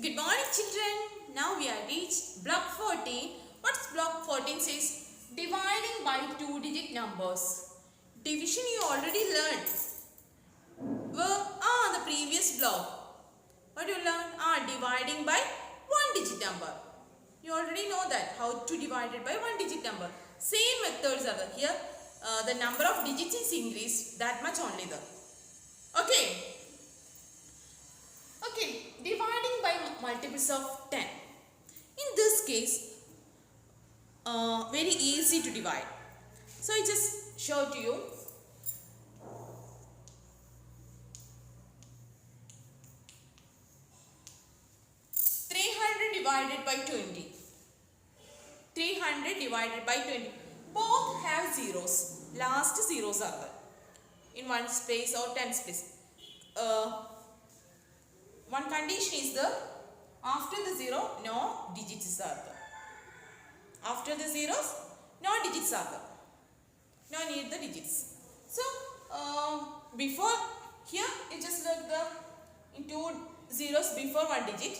Good morning, children. Now we are reached block 14. What's block 14 says? Dividing by two-digit numbers. Division you already learned. The previous block. What do you learn? Dividing by one-digit number. You already know that how to divide it by one-digit number. Same methods are there. Here, the number of digits is increased. That much only there. Okay. Okay, dividing by multiples of 10. In this case, very easy to divide. So I just show to you. Divided by 20. 300 divided by 20. Both have zeros. Last zeros are there. In ones place or tens place. One condition is the after the zero, no digits are there. After the zeros, no digits are there. No need the digits. So, before here, you just look the two zeros before one digit.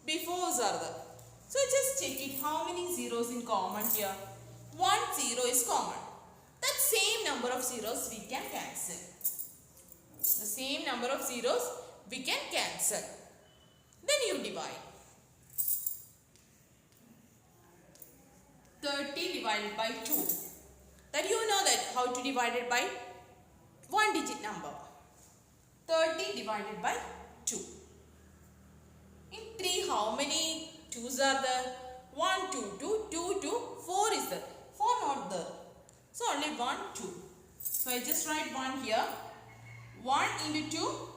Befores are there. So, just check it. How many zeros in common here? 1 0 is common. That same number of zeros we can cancel. The same number of zeros we can cancel. Then you divide. 30 divided by 2. That you know that how to divide it by one digit number. 30 divided by 2. In 3, how many 2's are there? 1, 2, 2, 2, 2, 4 is there. 4 not there. So only 1, 2. So I just write 1 here. 1 into 2,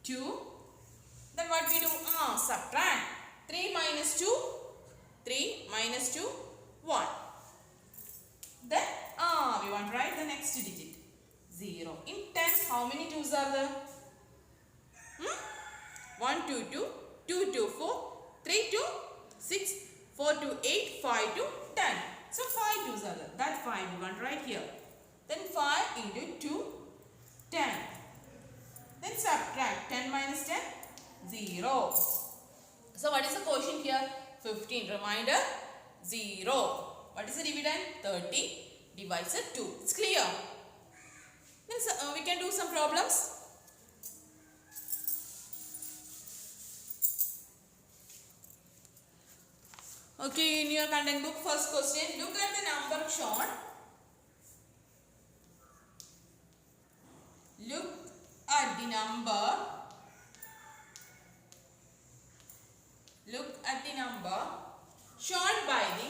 2. Then what we do? Subtract. 3 minus 2, 3 minus 2, 1. Then we want to write the next digit. 0. In 10, how many 2's are there? 1, 2, 2, 2, 2, 4, 3, 2, 6, 4, 2, 8, 5, 2, 10. So 5 2's are there. That's 5 we want to write here. Then 5 into 2, 10. Then subtract 10 minus 10, 0. So what is the quotient here? 15. Reminder, 0. What is the dividend? 30 divides 2. It's clear. Then we can do some problems. Okay, in your content book, first question, look at the number shown. Look at the number. Look at the number shown by the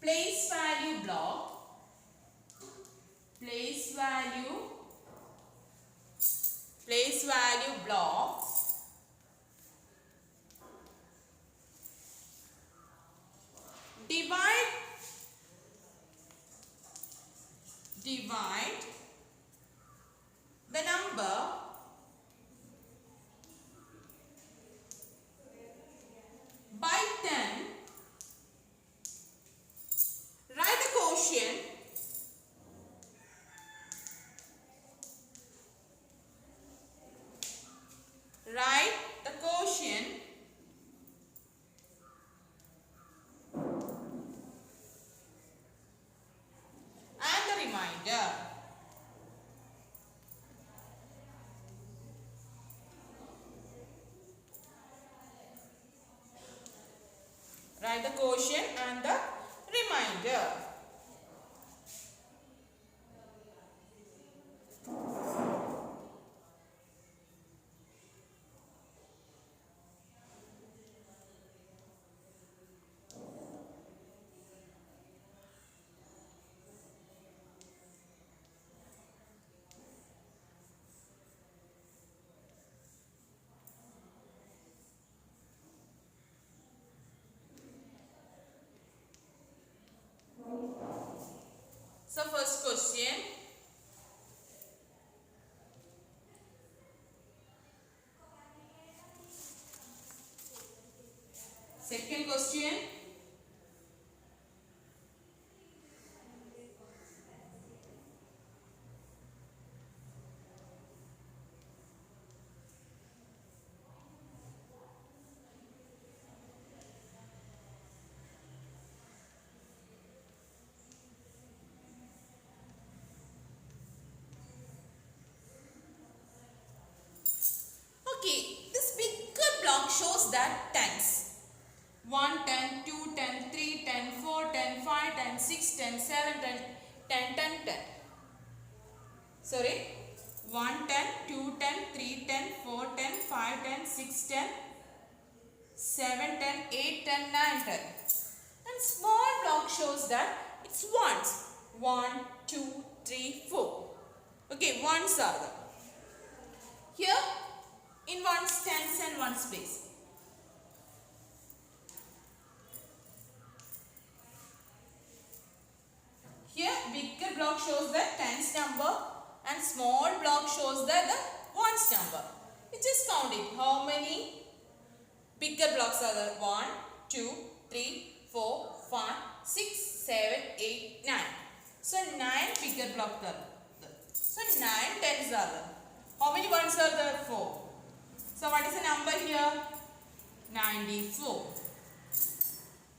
place value block. Place value blocks divide the number by 10. Write the quotient. Write the quotient and the remainder. Write the quotient and the remainder. So first question. Second question. Okay, this bigger block shows that tens. 1, 10, 2, 10, 3, 10, 4, 10, 5, 10, 6, 10, 7, 10, 10, 10, 10. Sorry. 1, 10, 2, 10, 3, 10, 4, 10, 5, 10, 6, 10, 7, 10, 8, 10, 9, 10. And small block shows that it's ones. 1, 2, 3, 4. Okay, ones are there. Here, in ones, tens and ones place. Here, bigger block shows the tens number and small block shows the ones number. We just count it. How many bigger blocks are there? 1, 2, 3, 4, 5, 6, 7, 8, 9. So 9 bigger blocks are there. So 9 tens are there. How many ones are there? 4. So what is the number here? 94.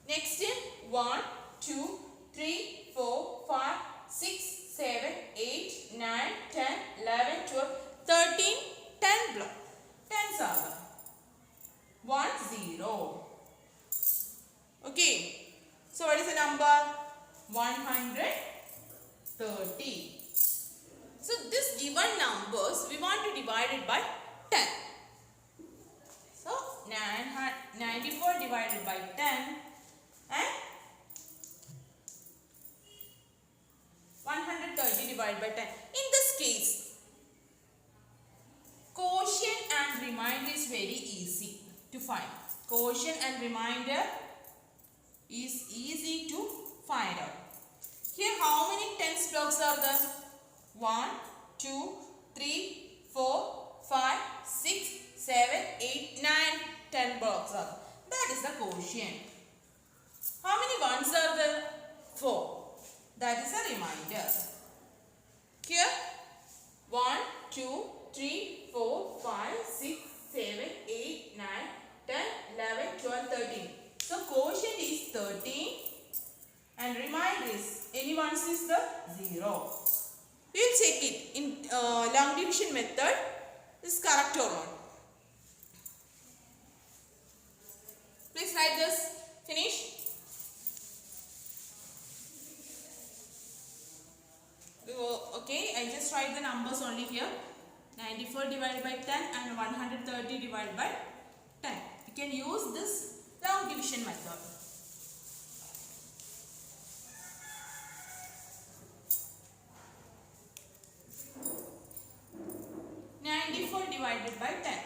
Next in 1, 2, 3, 4, 5, 6, 7, 8, 9, 10, 11, 12, 13, 10 block. Tens are there. 1, 0. Okay. So what is the number? 130. So this given numbers we want to divide it by 10. So 94 divided by 10 and 130 divided by 10. In this case, quotient and remainder is very easy to find. Quotient and remainder is easy to find out. Here how many tens blocks are there? 1, 2, 3, 4, 5, 6, 7, 8, 9, 10 blocks are there. That is the quotient. How many ones are there? 4. That is a remainder. Here 1, 2, 3, 4, 5, 6, 7, 8, 9, 10, 11, 12, 13. So quotient is 13 and remainder is, any ones is the 0. We will check it in long division method. Is correct or not? Please write this. Finish. Okay, I just write the numbers only here. 94 divided by 10 and 130 divided by 10. You can use this long division method. Divided by 10.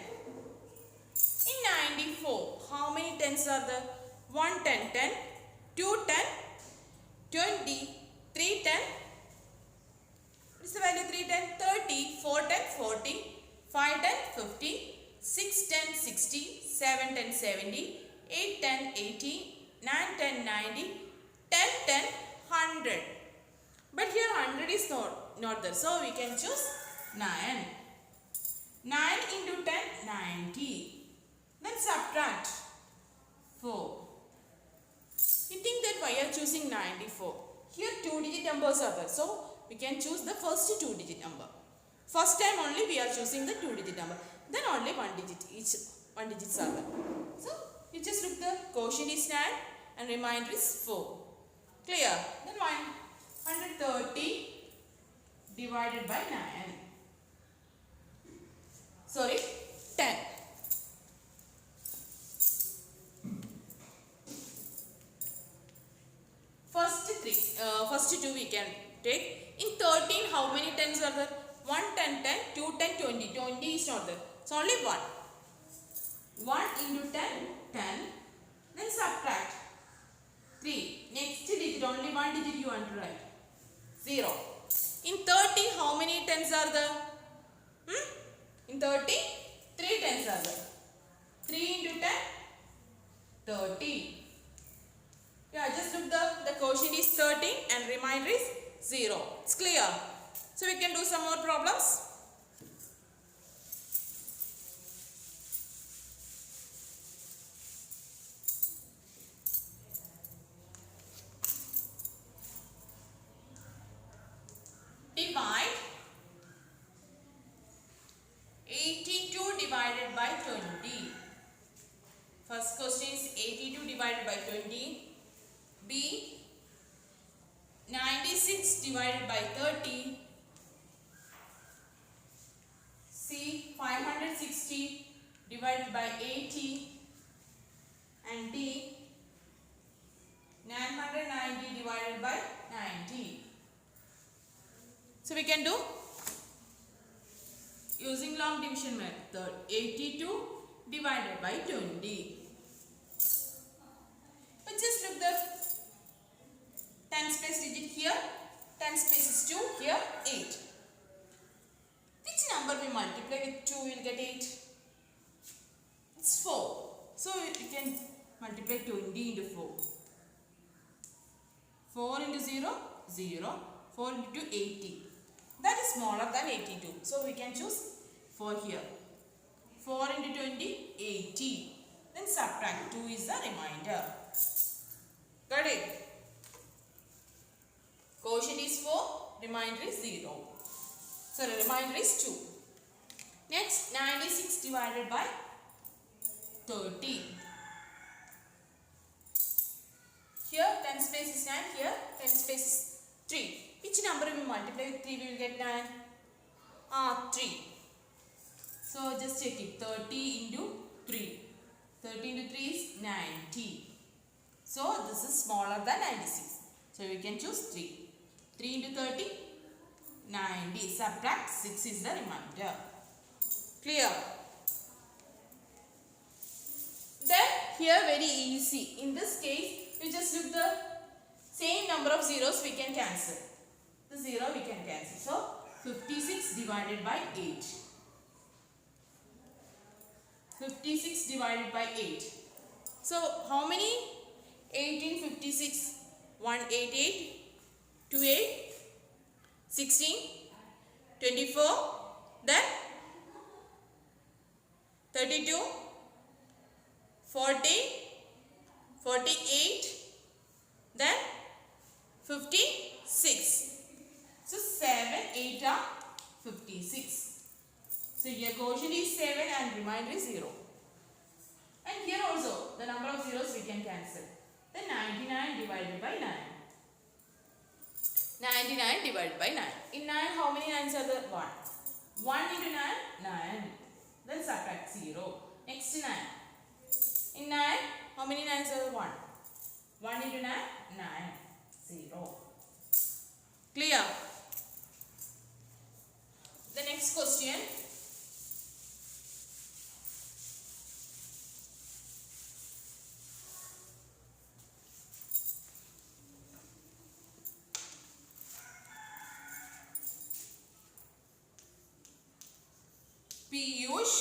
In 94, how many tens are there? 1 10, 10, 2 10, 20, 3 10. What is the value 3 10? 30, 4 10, 40, 5 10, 50, 6 10, 60, 7 10, 70, 8 10, 80, 9 10, 90, 10 10, 100. But here 100 is not there. So we can choose 9. 9 into 10, 90. Then subtract 4. You think that why I am choosing 94? Here 2-digit numbers are there. So we can choose the first 2-digit number. First time only we are choosing the 2-digit number. Then only 1 digit, each 1 digits are there. So you just look, the quotient is 9 and remainder is 4. Clear? Then 130 divided by 9. Sorry, 10. First two we can take. In 13, how many tens are there? 1 10, 10, 2 10, 20. 20 is not there. So only 1. 1 into 10, 10. Then subtract 3. Next digit, only 1 digit you want to write. 0. In 30, how many tens are there? In 30, 3 tens are there. 3 into 10, 30. Yeah, just look, the quotient is 13 and remainder is 0. It's clear. So we can do some more problems. Divide 82 divided by B 96 divided by 30. C 560 divided by 80. And D 990 divided by 90. So we can do using long division method. 82 divided by 20. But just look the tens place digit here. Tens place is 2. Here 8. Which number we multiply with 2? We will get 8. It's 4. So you can multiply 20 into 4. 4 into 0, 0. 4 into 80. That is smaller than 82. So we can choose 4 here. 4 into 20, 80. Then subtract 2 is the remainder. Got it? Quotient is 4. Remainder is 0. So the remainder is 2. Next, 96 divided by 30. Here 10's place is 9. Here 10's place is 3. Which number we multiply with 3? We will get 9. 3. So just check it. 30 into 3. 30 into 3 is 90. So this is smaller than 96. So we can choose 3. 3 into 30, 90. Subtract 6 is the remainder. Clear? Then here very easy. In this case, you just look the same number of zeros we can cancel. The 0 we can cancel. So 56 divided by 8. 56 divided by 8. So how many? 18, 56, 188, 28, 16, 24, then 32, 40, 48, then 56. So 7, 8 are 56. So here quotient is 7 and remainder is 0. And here also the number of zeros we can cancel. Then 99 divided by 9. 99 divided by 9. In 9 how many 9s are there? 1. 1 into 9, 9. Then subtract 0. Next 9. In 9 how many 9s are there? 1. 1 into 9, 9. 0. Clear? The next question. Piyush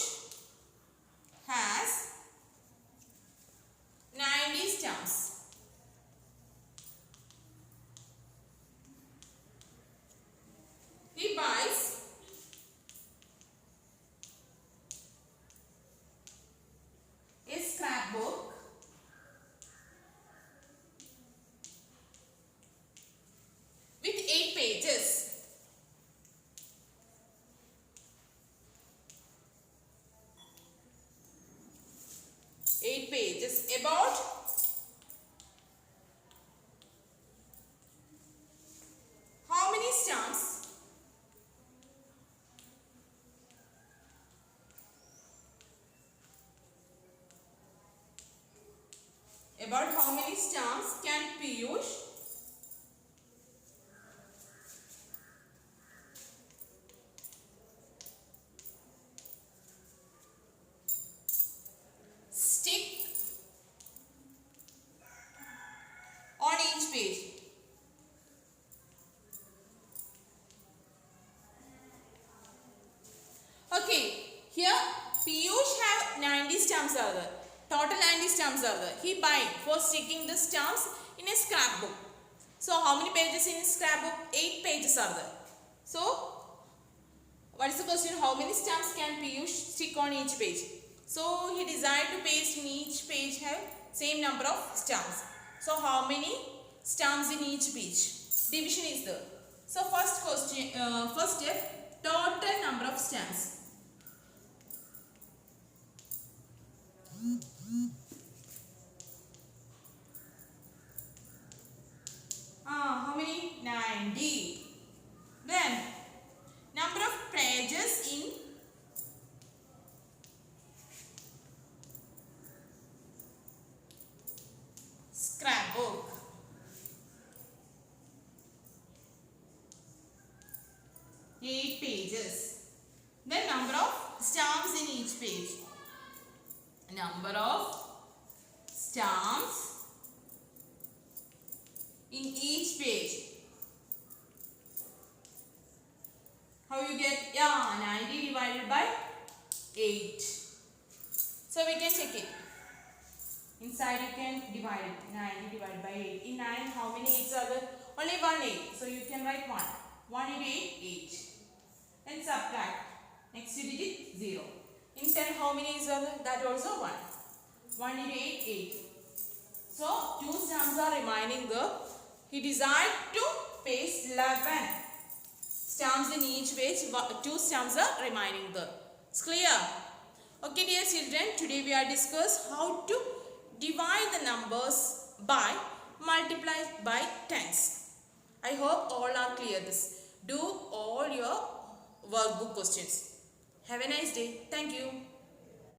has 90 stamps. He buys a scrapbook with 8 pages. 8 pages. About how many stamps? About how many stamps can Piyush stick on each page? Okay, here Piyush have 90 stamps are there. Total 90 stamps are there. He buying for sticking the stamps in a scrapbook. So how many pages in his scrapbook? 8 pages are there. So what is the question? How many stamps can Piyush stick on each page? So he desired to paste in each page have same number of stamps. So how many stamps in each page? Division is there. So first question, first step, total number of stamps. pages. Then number of stamps in each page. Number of stamps in each page. How you get? Yeah, 90 divided by 8. So we can check it. Inside you can divide it. 90 divided by 8. In 9, how many 8s are there? Only 1 8. So you can write 1. 1 into 8, 8. Then subtract. Next digit 0. In 10, how many 8s are there? That also 1. 1 into 8, 8. So 2 stamps are remaining there. He decided to paste 11 stamps in each page. 2 stamps are remaining there. It's clear? Okay, dear children, today we are discuss how to divide the numbers by multiplied by tens. I hope all are clear this. Do all your workbook questions. Have a nice day. Thank you.